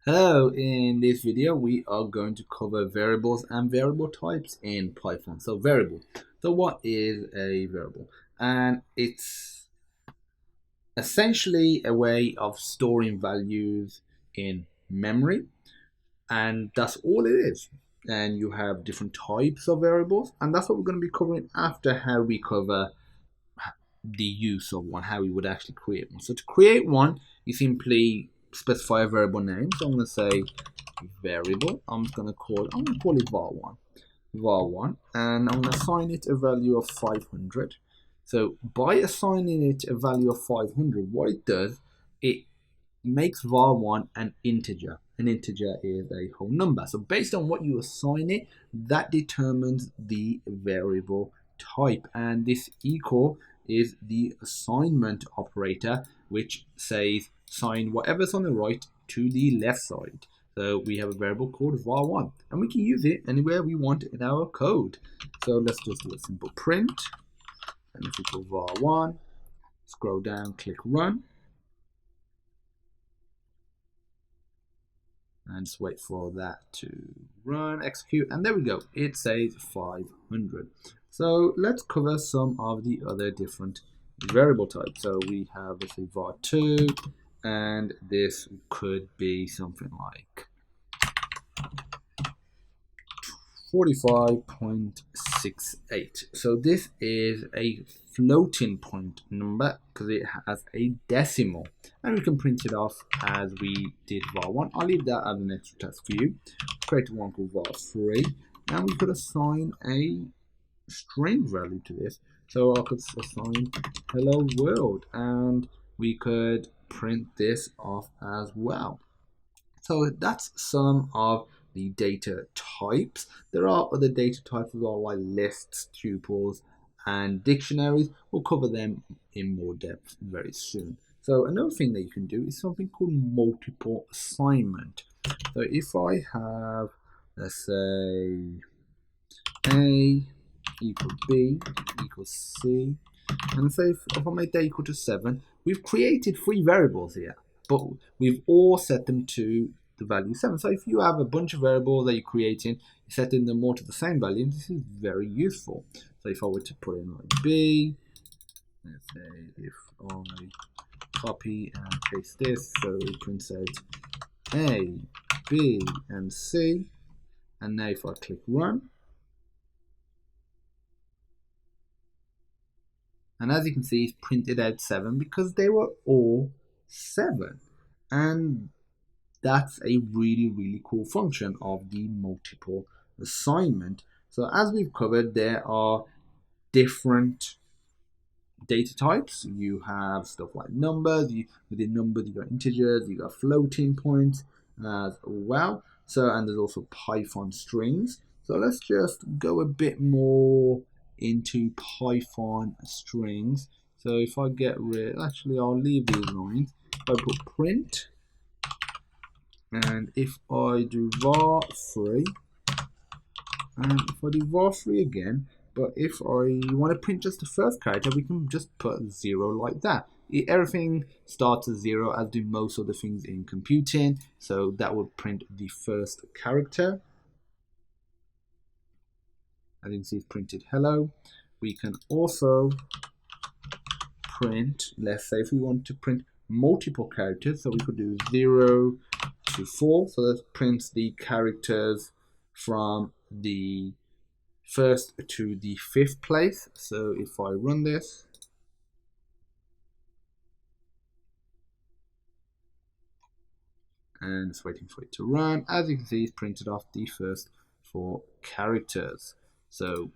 Hello, in this video we are going to cover variables and variable types in Python. So variable. So what is a variable? And it's essentially a way of storing values in memory, and that's all it is. And you have different types of variables, and that's what we're going to be covering after how we cover the use of one, how we would actually create one. So to create one, you simply specify a variable name. So I'm going to say variable. I'm going to call it var1, var1, and I'm going to assign it a value of 500. So by assigning it a value of 500, what it does, it makes var1 an integer. An integer is a whole number. So based on what you assign it, that determines the variable type. And this equal is the assignment operator, which says assign whatever's on the right to the left side. So we have a variable called var1, and we can use it anywhere we want in our code. So let's just do a simple print, and it's equal var1. Scroll down, click run, and just wait for that to run, execute, and there we go. It says 500. So let's cover some of the other different variable types. So we have, let's say, var2, and this could be something like 45.68. So this is a floating point number because it has a decimal, and we can print it off as we did var1. I'll leave that as an extra task for you. Create one called var3, and we could assign a string value to this. So I could assign hello world, and we could print this off as well. So that's some of the data types. There are other data types as well, like lists, tuples, and dictionaries. We'll cover them in more depth very soon. So another thing that you can do is something called multiple assignment. So if I have, let's say, A equals B equals C, and say if I make that equal to 7, we've created 3 variables here, but we've all set them to the value 7. So if you have a bunch of variables that you're creating, you're setting them all to the same value, this is very useful. So if I were to put in like B, let's say if I copy and paste this, so it prints out A, B, and C, and now if I click run, and as you can see, it's printed out 7 because they were all 7. And that's a really cool function of the multiple assignment. So as we've covered, there are different data types. You have stuff like numbers. Within numbers, you got integers, you got floating points as well. So, and there's also Python strings. So let's just go a bit more into Python strings. So if I get rid, actually I'll leave these lines. If I put print, and if I do var3, and if I do var3 again, but if I want to print just the first character, we can just put 0 like that. Everything starts at 0, as do most of the things in computing, so that would print the first character. As you can see, it's printed hello. We can also print, let's say if we want to print multiple characters, so we could do 0 to 4, so that prints the characters from the first to the 5th place. So if I run this, and it's waiting for it to run, as you can see, it's printed off the first 4 characters. So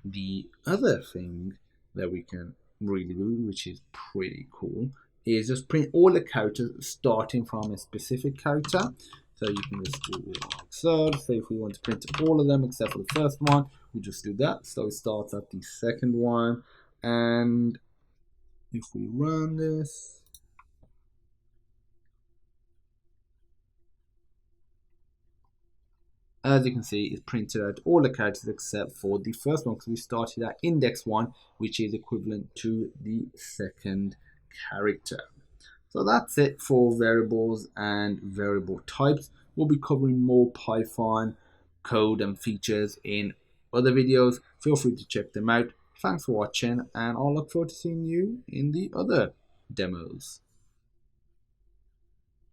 the other thing that we can really do, which is pretty cool, is just print all the characters starting from a specific character. So you can just do it like so. Say if we want to print all of them except for the first one, we just do that. So it starts at the second one, and if we run this, as you can see, it's printed out all the characters except for the first one, because we started at index 1, which is equivalent to the second character. So that's it for variables and variable types. We'll be covering more Python code and features in other videos. Feel free to check them out. Thanks for watching, and I'll look forward to seeing you in the other demos.